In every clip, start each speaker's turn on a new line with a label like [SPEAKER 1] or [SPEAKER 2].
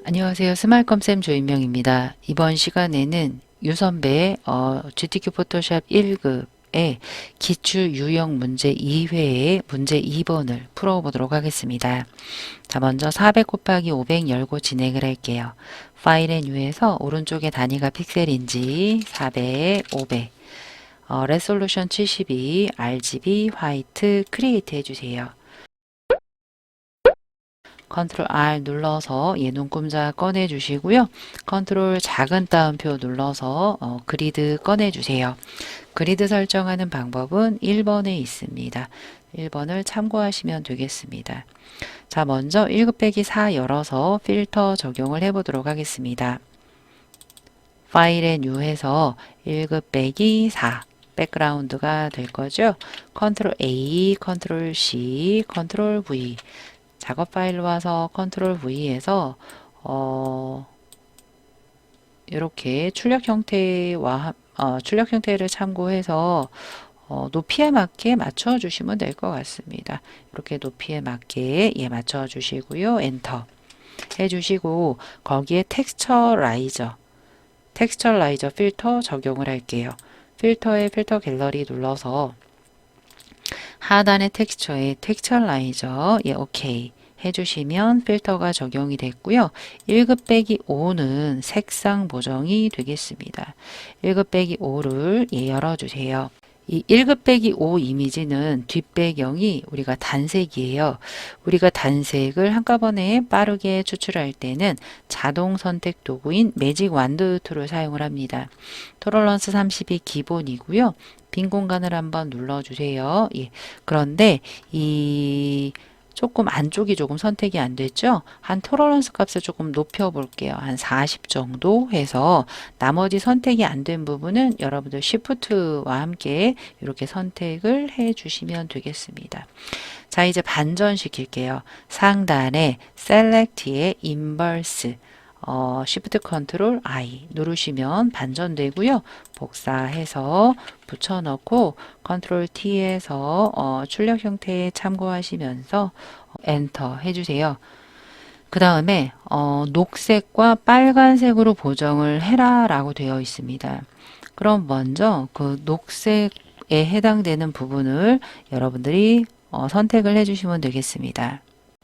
[SPEAKER 1] 안녕하세요. 스마일컴쌤 조인명입니다. 이번 시간에는 유선배 GTQ 포토샵 1급의 기출 유형 문제 2회의 문제 2번을 풀어보도록 하겠습니다. 자, 먼저 400 곱하기 500 열고 진행을 할게요. 파일 앤 뉴에서 오른쪽에 단위가 픽셀인지 400, 500 레솔루션 72, RGB, 화이트, 크리에이트 해주세요. 컨트롤 R 눌러서 눈금자 꺼내 주시고요. 컨트롤 작은 따옴표 눌러서 그리드 꺼내 주세요. 그리드 설정하는 방법은 1번에 있습니다. 1번을 참고하시면 되겠습니다. 자, 먼저 1급 빼기 4 열어서 필터 적용을 해보도록 하겠습니다. 파일에 뉴해서 1급 빼기 4 백그라운드가 될 거죠. 컨트롤 A, 컨트롤 C, 컨트롤 V 작업 파일로 와서 컨트롤 V에서 이렇게 출력 형태를 참고해서 높이에 맞게 맞춰 주시면 될 것 같습니다. 이렇게 높이에 맞게 맞춰 주시고요. 엔터 해 주시고 거기에 텍스처라이저 필터 적용을 할게요. 필터에 필터 갤러리 눌러서 하단의 텍스처에 텍스처라이저 오케이 해주시면 필터가 적용이 됐고요. 1급 빼기 5는 색상 보정이 되겠습니다. 1급 빼기 5를 열어주세요. 이 1급 빼기 5 이미지는 뒷배경이 우리가 단색이에요. 우리가 단색을 한꺼번에 빠르게 추출할 때는 자동 선택 도구인 매직 완드 툴을 사용을 합니다. 토럴런스 30이 기본이고요. 빈 공간을 한번 눌러주세요. 그런데 조금 안쪽이 조금 선택이 안 됐죠? 한 토러런스 값을 조금 높여 볼게요. 한 40 정도 해서 나머지 선택이 안 된 부분은 여러분들 Shift와 함께 이렇게 선택을 해 주시면 되겠습니다. 자, 이제 반전시킬게요. 상단에 Select의 Inverse Shift Ctrl I 누르시면 반전되고요. 복사해서 붙여넣고 Ctrl T에서 출력 형태에 참고하시면서 엔터 해주세요. 그 다음에 녹색과 빨간색으로 보정을 해라 라고 되어 있습니다. 그럼 먼저 그 녹색에 해당되는 부분을 여러분들이 선택을 해주시면 되겠습니다.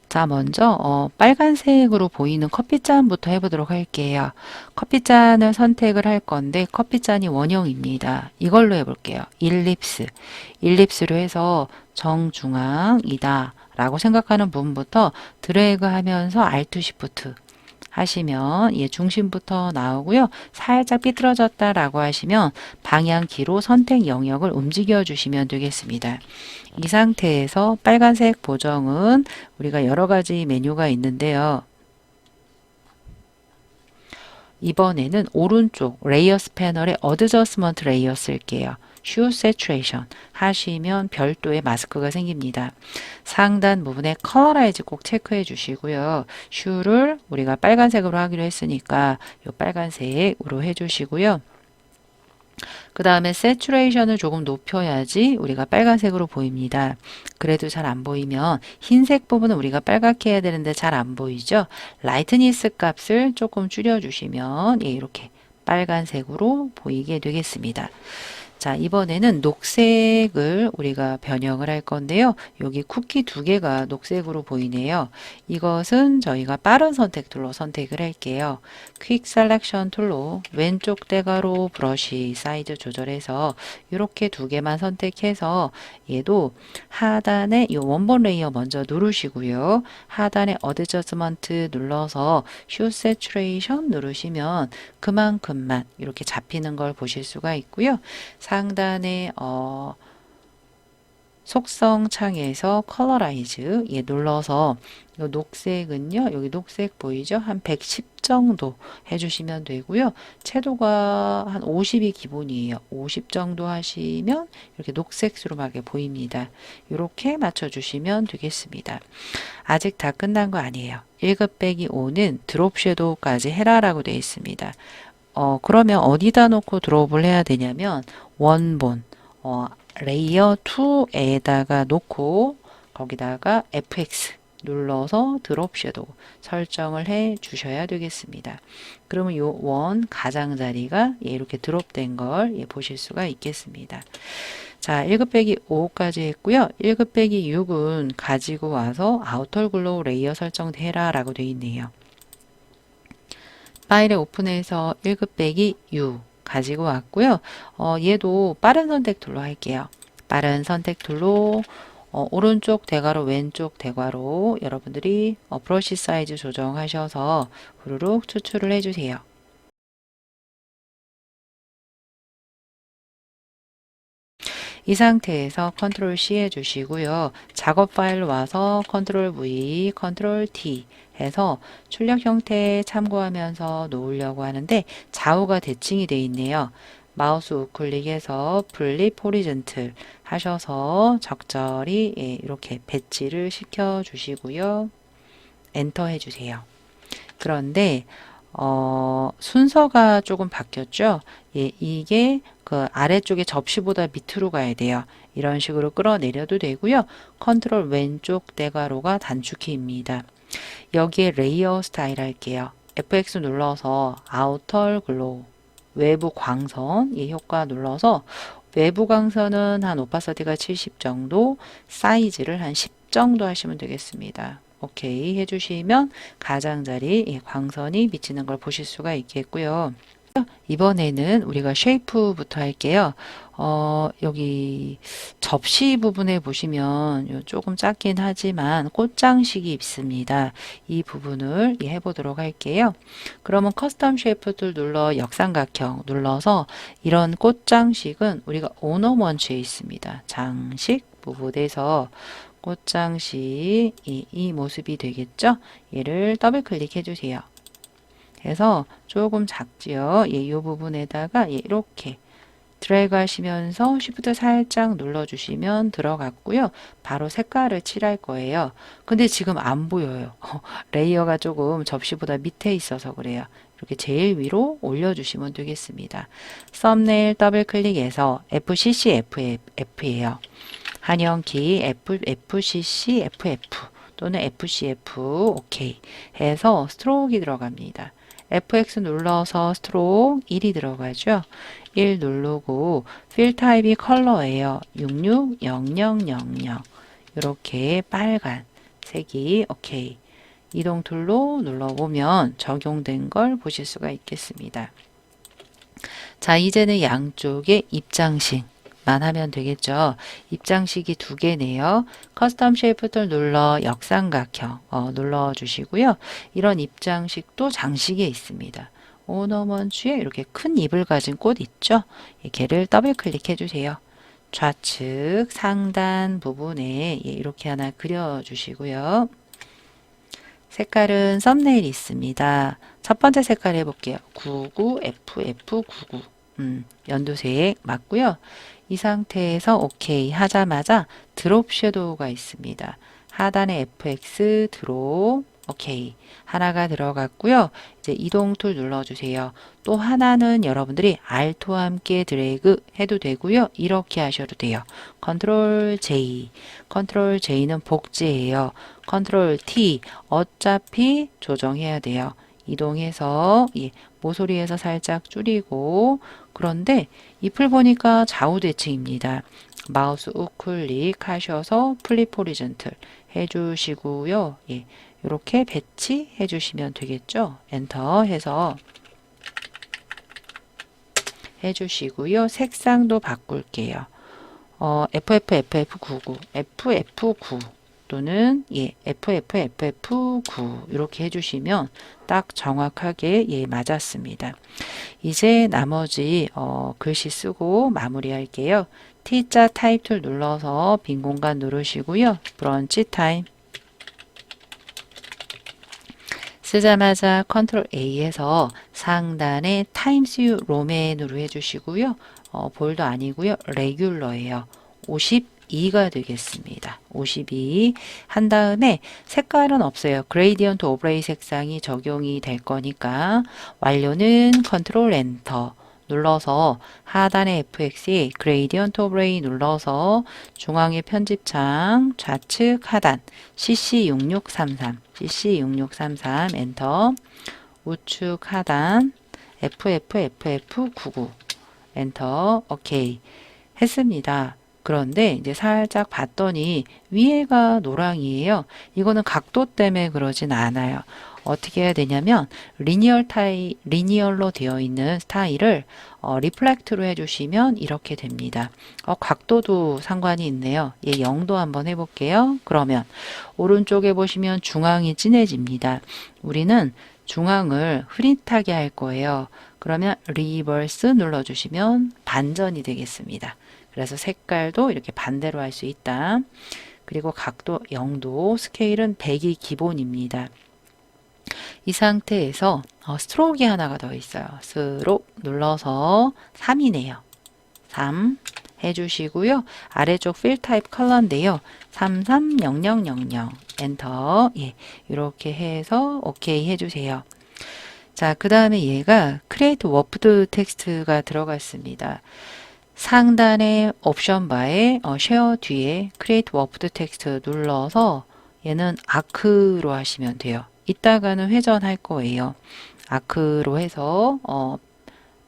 [SPEAKER 1] 자, 먼저 빨간색으로 보이는 커피잔부터 해보도록 할게요. 커피잔을 선택을 할 건데 커피잔이 원형입니다. 이걸로 해볼게요. 일립스로 해서 정중앙이다 라고 생각하는 부분부터 드래그 하면서 Alt Shift 하시면 중심부터 나오고요. 살짝 삐뚤어졌다 라고 하시면 방향키로 선택 영역을 움직여 주시면 되겠습니다. 이 상태에서 빨간색 보정은 우리가 여러 가지 메뉴가 있는데요. 이번에는 오른쪽 레이어스 패널에 어드저스먼트 레이어 쓸게요. 슈 세츄레이션 하시면 별도의 마스크가 생깁니다. 상단 부분에 컬러라이즈 꼭 체크해 주시고요. 슈를 우리가 빨간색으로 하기로 했으니까 이 빨간색으로 해 주시고요. 그 다음에 세츄레이션을 조금 높여야지 우리가 빨간색으로 보입니다. 그래도 잘 안 보이면 흰색 부분은 우리가 빨갛게 해야 되는데 잘 안 보이죠? 라이트니스 값을 조금 줄여주시면 이렇게 빨간색으로 보이게 되겠습니다. 자, 이번에는 녹색을 우리가 변형을 할 건데요. 여기 쿠키 두 개가 녹색으로 보이네요. 이것은 저희가 빠른 선택 툴로 선택을 할게요. 퀵 셀렉션 툴로 왼쪽 대괄호 브러쉬 사이즈 조절해서 이렇게 두 개만 선택해서 얘도 하단에 이 원본 레이어 먼저 누르시고요. 하단에 어드저스먼트 눌러서 슈 세츄레이션 누르시면 그만큼만 이렇게 잡히는 걸 보실 수가 있고요. 상단에 속성 창에서 컬러라이즈 눌러서 이 녹색은요. 여기 녹색 보이죠? 한 110 정도 해주시면 되고요. 채도가 한 50이 기본이에요. 50 정도 하시면 이렇게 녹색스름하게 보입니다. 이렇게 맞춰주시면 되겠습니다. 아직 다 끝난 거 아니에요. 1급 빼기 5는 드롭 섀도우까지 해라라고 되어 있습니다. 그러면 어디다 놓고 드롭을 해야 되냐면 원본 레이어 2에다가 놓고 거기다가 FX 눌러서 드롭 섀도우 설정을 해 주셔야 되겠습니다. 그러면 요 원 가장자리가 이렇게 드롭된 걸 보실 수가 있겠습니다. 자, 1급 빼기 5까지 했고요. 1급 빼기 6은 가지고 와서 아우터 글로우 레이어 설정해라 라고 되어 있네요. 파일에 오픈해서 1급 빼기 6 가지고 왔고요. 얘도 빠른 선택 툴로 할게요. 빠른 선택 툴로 오른쪽 대괄호 왼쪽 대괄호 여러분들이 브러쉬 사이즈 조정하셔서 후루룩 추출을 해주세요. 이 상태에서 컨트롤 C 해주시고요. 작업 파일 와서 컨트롤 V, 컨트롤 T 해서 출력 형태 참고하면서 놓으려고 하는데 좌우가 대칭이 되어 있네요. 마우스 우클릭해서 플립 호리즌틀 하셔서 적절히 이렇게 배치를 시켜 주시고요. 엔터 해주세요. 그런데 순서가 조금 바뀌었죠. 이게 그 아래쪽에 접시보다 밑으로 가야 돼요. 이런 식으로 끌어내려도 되고요. 컨트롤 왼쪽 대괄호가 단축키입니다. 여기에 레이어 스타일 할게요. FX 눌러서 아우터 글로우 외부 광선 이 효과 눌러서 외부 광선은 한 오파서티가 70 정도, 사이즈를 한 10 정도 하시면 되겠습니다. 오케이 해주시면 가장자리 광선이 비치는 걸 보실 수가 있겠고요. 이번에는 우리가 쉐이프부터 할게요. 여기 접시 부분에 보시면 조금 작긴 하지만 꽃장식이 있습니다. 이 부분을 해보도록 할게요. 그러면 커스텀 쉐이프 툴 눌러 역삼각형 눌러서 이런 꽃장식은 우리가 오너먼츠에 있습니다. 장식 부분에서 꽃장식 이 모습이 되겠죠? 얘를 더블 클릭해 주세요. 해서 조금 작지요. 이 부분에다가 이렇게 드래그 하시면서 쉬프트 살짝 눌러주시면 들어갔고요. 바로 색깔을 칠할 거예요. 근데 지금 안 보여요. 레이어가 조금 접시보다 밑에 있어서 그래요. 이렇게 제일 위로 올려주시면 되겠습니다. 썸네일 더블 클릭해서 FCC FF예요. 한영키 FCC FF 또는 FCF OK 해서 스트로크가 들어갑니다. FX 눌러서 스트로크 1이 들어가죠. 1 누르고 필 타입이 컬러예요. 660000 이렇게 빨간 색이 오케이. 이동 툴로 눌러보면 적용된 걸 보실 수가 있겠습니다. 자, 이제는 양쪽에 입장식 만 하면 되겠죠. 입장식이 두 개네요. 커스텀 쉐이프 툴 눌러 역삼각형 눌러 주시고요. 이런 입장식도 장식에 있습니다. 오너먼츠에 이렇게 큰 잎을 가진 꽃 있죠. 걔를 더블 클릭해 주세요. 좌측 상단 부분에 이렇게 하나 그려 주시고요. 색깔은 썸네일이 있습니다. 첫 번째 색깔 해볼게요. 99FF99 연두색 맞고요. 이 상태에서 오케이 하자마자 드롭 섀도우가 있습니다. 하단에 FX 드롭 오케이 하나가 들어갔고요. 이제 이동 툴 눌러주세요. 또 하나는 여러분들이 Alt와 함께 드래그 해도 되고요. 이렇게 하셔도 돼요. 컨트롤 J 컨트롤 J는 복제예요. 컨트롤 T 어차피 조정해야 돼요. 이동해서 모서리에서 살짝 줄이고 그런데 잎을 보니까 좌우 대칭입니다. 마우스 우클릭 하셔서 플립 호리즌틀 해주시고요. 이렇게 배치해 주시면 되겠죠. 엔터 해서 해주시고요. 색상도 바꿀게요. FFFF99 FF9 또는 FFFF9 이렇게 해주시면 딱 정확하게 맞았습니다. 이제 나머지 글씨 쓰고 마무리 할게요. T자 타입 툴 눌러서 빈 공간 누르시고요. 브런치 타임 쓰자마자 컨트롤 A에서 상단에 타임스 뉴 로맨으로 해주시고요. 볼도 아니고요. 레귤러예요. 52가 되겠습니다. 52 한 다음에 색깔은 없어요. 그레이디언트 오브레이 색상이 적용이 될 거니까 완료는 컨트롤 엔터 눌러서 하단의 FX에 Gradient of Ray 눌러서 중앙의 편집창 좌측 하단 CC6633 엔터 우측 하단 FFFF99 엔터 오케이 했습니다. 그런데 이제 살짝 봤더니 위에가 노랑이에요. 이거는 각도 때문에 그러진 않아요. 어떻게 해야 되냐면 리니얼로 되어 있는 스타일을 리플렉트로 해주시면 이렇게 됩니다. 각도도 상관이 있네요. 얘 0도 한번 해볼게요. 그러면 오른쪽에 보시면 중앙이 진해집니다. 우리는 중앙을 흐릿하게 할 거예요. 그러면 리버스 눌러주시면 반전이 되겠습니다. 그래서 색깔도 이렇게 반대로 할 수 있다. 그리고 각도 0도, 스케일은 100이 기본입니다. 이 상태에서 스트로크가 하나가 더 있어요. 스트로크 눌러서 3이네요. 3 해주시고요. 아래쪽 필 타입 컬러인데요. 330000 엔터 이렇게 해서 오케이 해주세요. 자, 그 다음에 얘가 크리에이트 워프드 텍스트가 들어갔습니다. 상단의 옵션 바에 쉐어 뒤에 크리에이트 워프드 텍스트 눌러서 얘는 아크로 하시면 돼요. 이따가는 회전할 거예요. 아크로 해서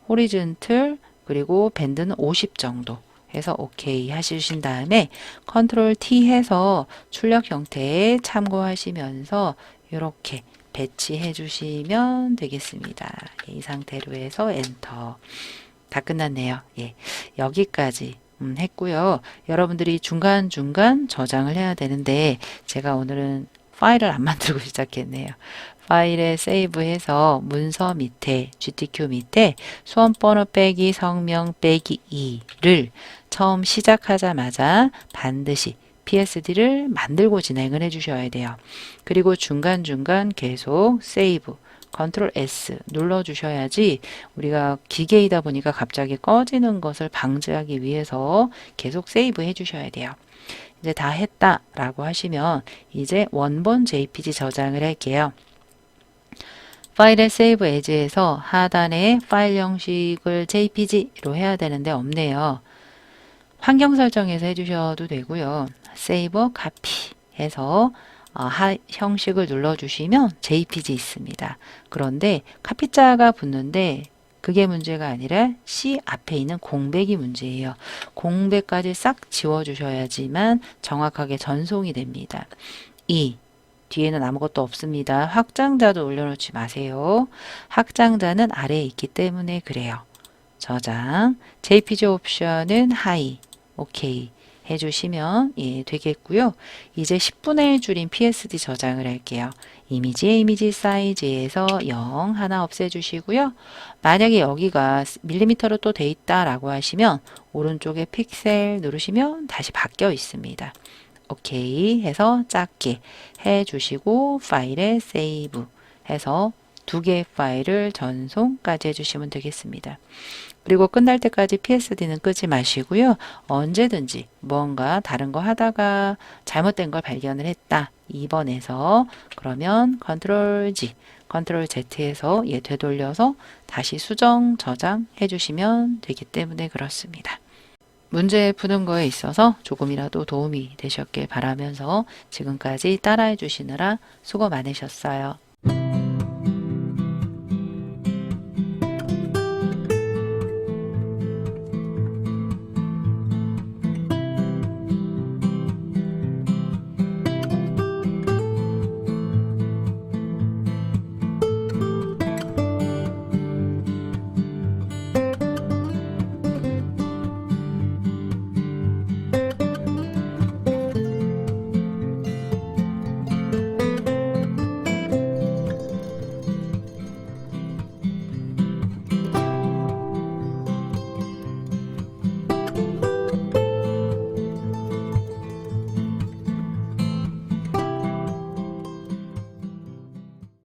[SPEAKER 1] 호리즌틀 그리고 밴드는 50 정도 해서 오케이 하시신 다음에 컨트롤 T 해서 출력 형태에 참고하시면서 이렇게 배치해 주시면 되겠습니다. 이 상태로 해서 엔터. 다 끝났네요. 여기까지 했고요. 여러분들이 중간중간 저장을 해야 되는데 제가 오늘은 파일을 안 만들고 시작했네요. 파일에 세이브해서 문서 밑에 GTQ 밑에 수험번호 빼기 성명 빼기 2를 처음 시작하자마자 반드시 PSD를 만들고 진행을 해주셔야 돼요. 그리고 중간중간 계속 세이브 컨트롤 S 눌러주셔야지 우리가 기계이다 보니까 갑자기 꺼지는 것을 방지하기 위해서 계속 세이브 해주셔야 돼요. 이제 다 했다라고 하시면 이제 원본 JPG 저장을 할게요. 파일의 세이브 에즈에서 하단에 파일 형식을 JPG로 해야 되는데 없네요. 환경 설정에서 해주셔도 되고요. 세이브 카피 해서 형식을 눌러주시면 JPG 있습니다. 그런데 카피자가 붙는데 그게 문제가 아니라 C 앞에 있는 공백이 문제예요. 공백까지 싹 지워주셔야지만 정확하게 전송이 됩니다. 뒤에는 아무것도 없습니다. 확장자도 올려놓지 마세요. 확장자는 아래에 있기 때문에 그래요. 저장, JPG 옵션은 하이, 오케이 해주시면 되겠고요. 이제 10분의 1 줄인 PSD 저장을 할게요. 이미지 사이즈에서 0 하나 없애주시고요. 만약에 여기가 밀리미터로 또 돼 있다라고 하시면 오른쪽에 픽셀 누르시면 다시 바뀌어 있습니다. 오케이 해서 작게 해주시고 파일에 세이브 해서 2개의 파일을 전송까지 해주시면 되겠습니다. 그리고 끝날 때까지 PSD는 끄지 마시고요. 언제든지 뭔가 다른 거 하다가 잘못된 걸 발견을 했다. 2번에서 그러면 컨트롤 G, 컨트롤 Z에서 되돌려서 다시 수정, 저장 해주시면 되기 때문에 그렇습니다. 문제 푸는 거에 있어서 조금이라도 도움이 되셨길 바라면서 지금까지 따라해 주시느라 수고 많으셨어요.